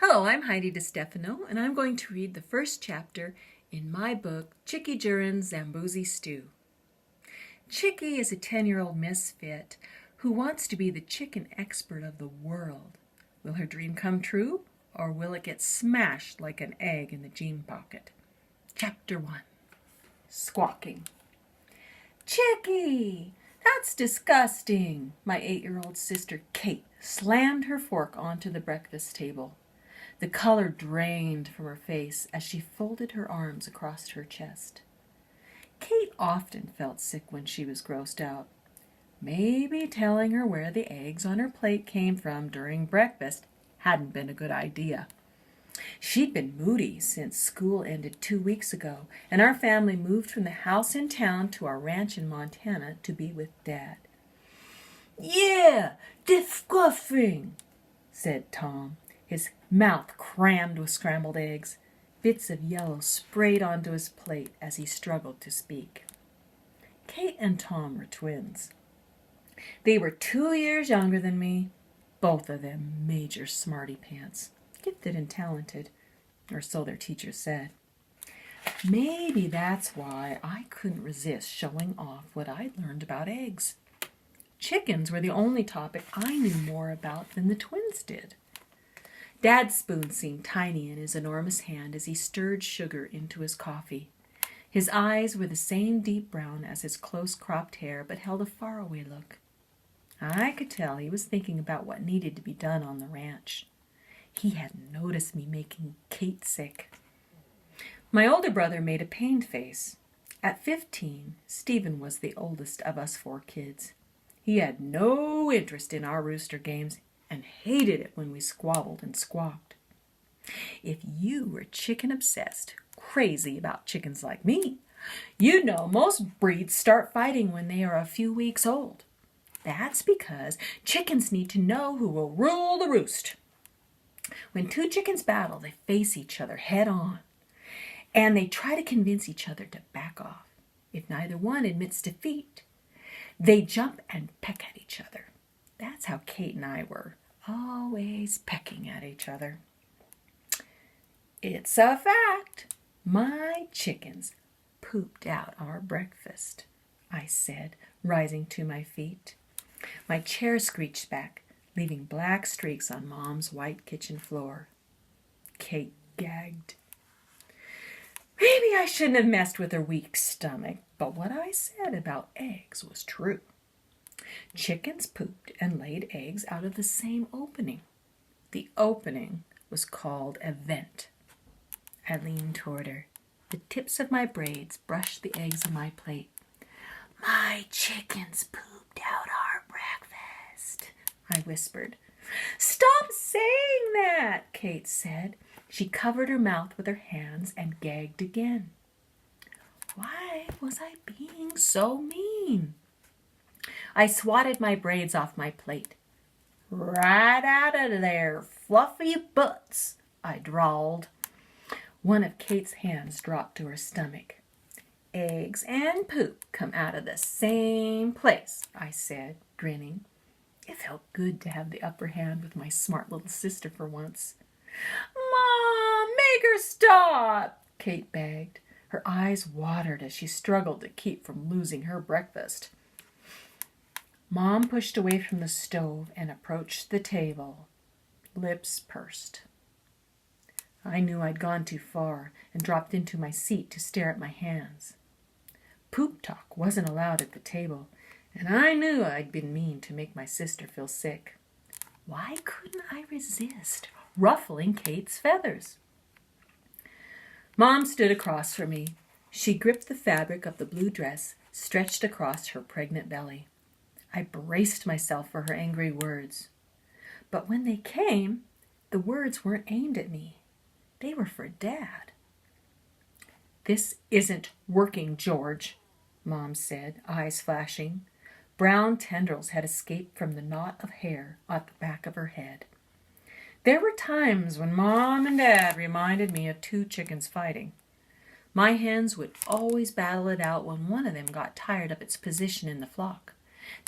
Hello, I'm Heidi DeStefano, and I'm going to read the first chapter in my book, Chickie Jurin's Zamboozie Stew. Chickie is a 10-year-old misfit who wants to be the chicken expert of the world. Will her dream come true, or will it get smashed like an egg in the jean pocket? Chapter 1. Squawking. "Chickie! That's disgusting!" My 8-year-old sister Kate slammed her fork onto the breakfast table. The color drained from her face as she folded her arms across her chest. Kate often felt sick when she was grossed out. Maybe telling her where the eggs on her plate came from during breakfast hadn't been a good idea. She'd been moody since school ended 2 weeks ago, and our family moved from the house in town to our ranch in Montana to be with Dad. "Yeah, disgusting," said Tom, his mouth crammed with scrambled eggs. Bits of yellow sprayed onto his plate as he struggled to speak. Kate and Tom were twins. They were 2 years younger than me, both of them major smarty pants, gifted and talented, or so their teachers said. Maybe that's why I couldn't resist showing off what I'd learned about eggs. Chickens were the only topic I knew more about than the twins did. Dad's spoon seemed tiny in his enormous hand as he stirred sugar into his coffee. His eyes were the same deep brown as his close-cropped hair, but held a faraway look. I could tell he was thinking about what needed to be done on the ranch. He hadn't noticed me making Kate sick. My older brother made a pained face. At 15, Stephen was the oldest of us 4 kids. He had no interest in our rooster games and hated it when we squabbled and squawked. If you were chicken-obsessed, crazy about chickens like me, you'd know most breeds start fighting when they are a few weeks old. That's because chickens need to know who will rule the roost. When 2 chickens battle, they face each other head on, and they try to convince each other to back off. If neither one admits defeat, they jump and peck at each other. That's how Kate and I were, always pecking at each other. It's a fact. My chickens pooped out our breakfast, I said, rising to my feet. My chair screeched back, leaving black streaks on Mom's white kitchen floor. Kate gagged. Maybe I shouldn't have messed with her weak stomach, but what I said about eggs was true. Chickens pooped and laid eggs out of the same opening. The opening was called a vent. I leaned toward her. The tips of my braids brushed the eggs on my plate. "My chickens pooped out our breakfast," I whispered. "Stop saying that," Kate said. She covered her mouth with her hands and gagged again. Why was I being so mean? I swatted my braids off my plate. "Right out of there, fluffy butts," I drawled. One of Kate's hands dropped to her stomach. "Eggs and poop come out of the same place," I said, grinning. It felt good to have the upper hand with my smart little sister for once. "Mom, make her stop," Kate begged. Her eyes watered as she struggled to keep from losing her breakfast. Mom pushed away from the stove and approached the table, lips pursed. I knew I'd gone too far and dropped into my seat to stare at my hands. Poop talk wasn't allowed at the table, and I knew I'd been mean to make my sister feel sick. Why couldn't I resist ruffling Kate's feathers? Mom stood across from me. She gripped the fabric of the blue dress stretched across her pregnant belly. I braced myself for her angry words. But when they came, the words weren't aimed at me. They were for Dad. "This isn't working, George," Mom said, eyes flashing. Brown tendrils had escaped from the knot of hair at the back of her head. There were times when Mom and Dad reminded me of 2 chickens fighting. My hens would always battle it out when one of them got tired of its position in the flock.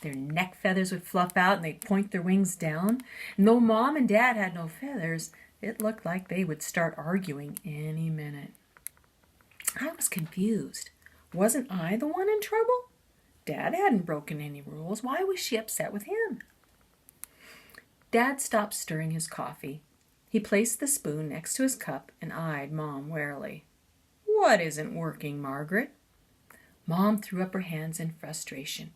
Their neck feathers would fluff out and they'd point their wings down. And though Mom and Dad had no feathers, it looked like they would start arguing any minute. I was confused. Wasn't I the one in trouble? Dad hadn't broken any rules. Why was she upset with him? Dad stopped stirring his coffee. He placed the spoon next to his cup and eyed Mom warily. "What isn't working, Margaret?" Mom threw up her hands in frustration.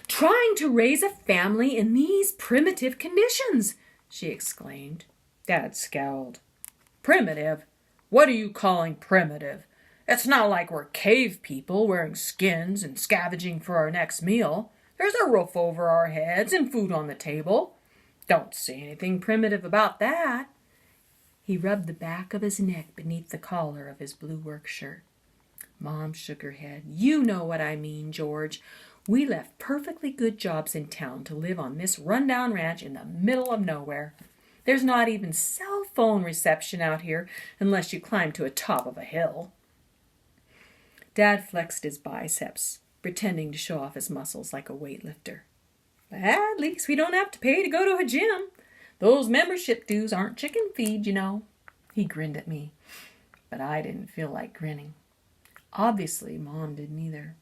"Trying to raise a family in these primitive conditions," she exclaimed. Dad scowled. "Primitive? What are you calling primitive? It's not like we're cave people wearing skins and scavenging for our next meal. There's a roof over our heads and food on the table. Don't see anything primitive about that." He rubbed the back of his neck beneath the collar of his blue work shirt. Mom shook her head. "You know what I mean, George. We left perfectly good jobs in town to live on this rundown ranch in the middle of nowhere. There's not even cell phone reception out here unless you climb to the top of a hill." Dad flexed his biceps, pretending to show off his muscles like a weightlifter. "At least we don't have to pay to go to a gym. Those membership dues aren't chicken feed, you know." He grinned at me, but I didn't feel like grinning. Obviously, Mom didn't either.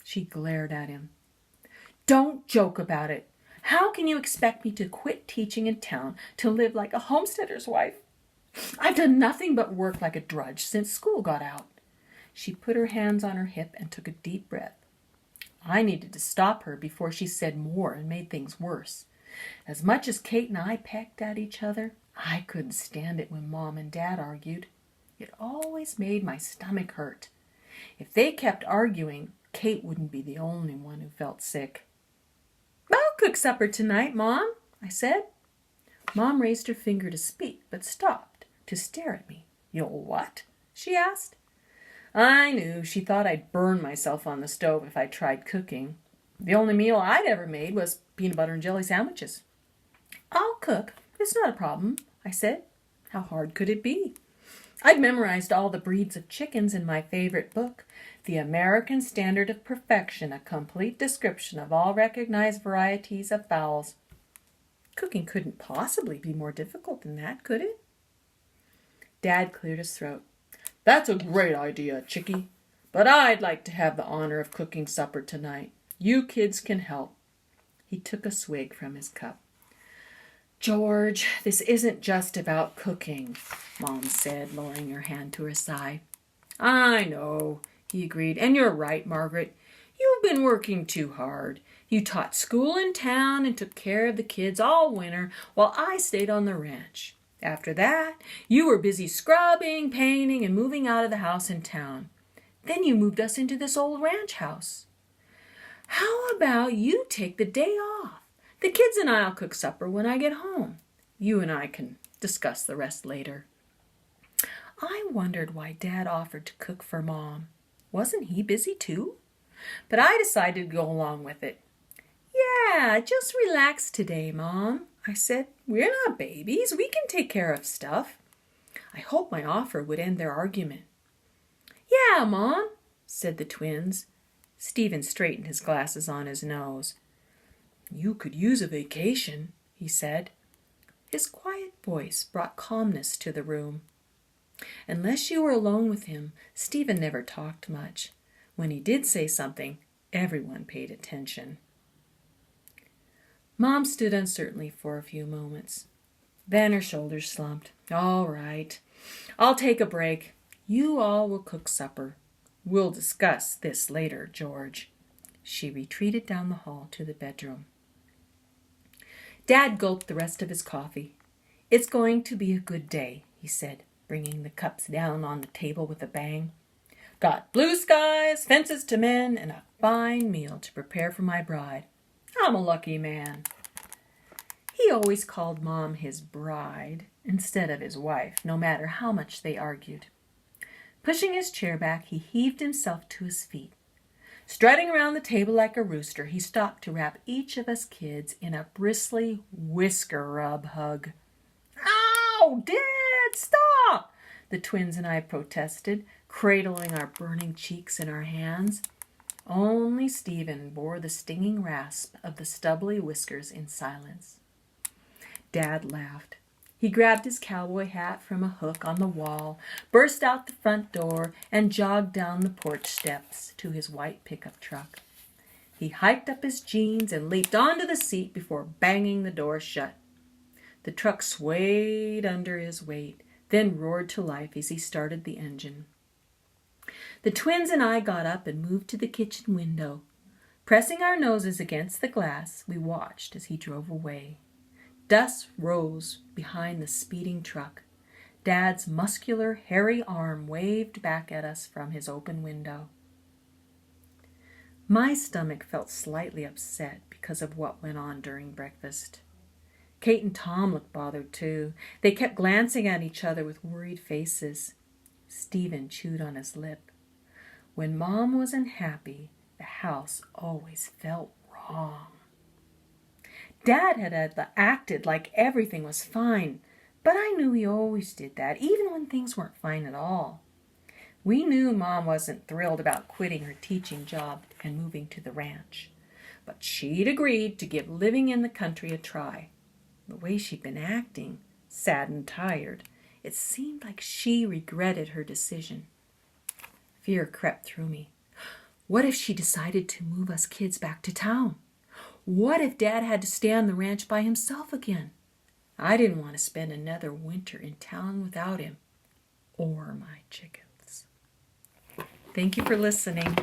She glared at him. "Don't joke about it. How can you expect me to quit teaching in town to live like a homesteader's wife? I've done nothing but work like a drudge since school got out." She put her hands on her hip and took a deep breath. I needed to stop her before she said more and made things worse. As much as Kate and I pecked at each other, I couldn't stand it when Mom and Dad argued. It always made my stomach hurt. If they kept arguing, Kate wouldn't be the only one who felt sick. "I'll cook supper tonight, Mom," I said. Mom raised her finger to speak, but stopped to stare at me. "You'll what?" she asked. I knew she thought I'd burn myself on the stove if I tried cooking. The only meal I'd ever made was peanut butter and jelly sandwiches. "I'll cook. It's not a problem," I said. How hard could it be? I'd memorized all the breeds of chickens in my favorite book, The American Standard of Perfection, a complete description of all recognized varieties of fowls. Cooking couldn't possibly be more difficult than that, could it? Dad cleared his throat. "That's a great idea, Chickie. But I'd like to have the honor of cooking supper tonight. You kids can help." He took a swig from his cup. "George, this isn't just about cooking," Mom said, lowering her hand to her side. "I know," he agreed. "And you're right, Margaret. You've been working too hard. You taught school in town and took care of the kids all winter while I stayed on the ranch. After that, you were busy scrubbing, painting, and moving out of the house in town. Then you moved us into this old ranch house. How about you take the day off? The kids and I'll cook supper when I get home. You and I can discuss the rest later." I wondered why Dad offered to cook for Mom. Wasn't he busy too? But I decided to go along with it. "Yeah, just relax today, Mom," I said. "We're not babies. We can take care of stuff." I hoped my offer would end their argument. "Yeah, Mom," said the twins. Stephen straightened his glasses on his nose. "You could use a vacation," he said. His quiet voice brought calmness to the room. Unless you were alone with him, Stephen never talked much. When he did say something, everyone paid attention. Mom stood uncertainly for a few moments. Then her shoulders slumped. "All right, I'll take a break. You all will cook supper. We'll discuss this later, George." She retreated down the hall to the bedroom. Dad gulped the rest of his coffee. "It's going to be a good day," he said, bringing the cups down on the table with a bang. "Got blue skies, fences to mend, and a fine meal to prepare for my bride. I'm a lucky man." He always called Mom his bride instead of his wife, no matter how much they argued. Pushing his chair back, he heaved himself to his feet. Strutting around the table like a rooster, he stopped to wrap each of us kids in a bristly whisker-rub hug. "Ow, Dad, stop!" the twins and I protested, cradling our burning cheeks in our hands. Only Stephen bore the stinging rasp of the stubbly whiskers in silence. Dad laughed. He grabbed his cowboy hat from a hook on the wall, burst out the front door, and jogged down the porch steps to his white pickup truck. He hiked up his jeans and leaped onto the seat before banging the door shut. The truck swayed under his weight, then roared to life as he started the engine. The twins and I got up and moved to the kitchen window. Pressing our noses against the glass, we watched as he drove away. Dust rose behind the speeding truck. Dad's muscular, hairy arm waved back at us from his open window. My stomach felt slightly upset because of what went on during breakfast. Kate and Tom looked bothered too. They kept glancing at each other with worried faces. Stephen chewed on his lip. When Mom wasn't happy, the house always felt wrong. Dad had acted like everything was fine, but I knew he always did that, even when things weren't fine at all. We knew Mom wasn't thrilled about quitting her teaching job and moving to the ranch, but she'd agreed to give living in the country a try. The way she'd been acting, sad and tired, it seemed like she regretted her decision. Fear crept through me. What if she decided to move us kids back to town? What if Dad had to stay on the ranch by himself again? I didn't want to spend another winter in town without him or my chickens. Thank you for listening.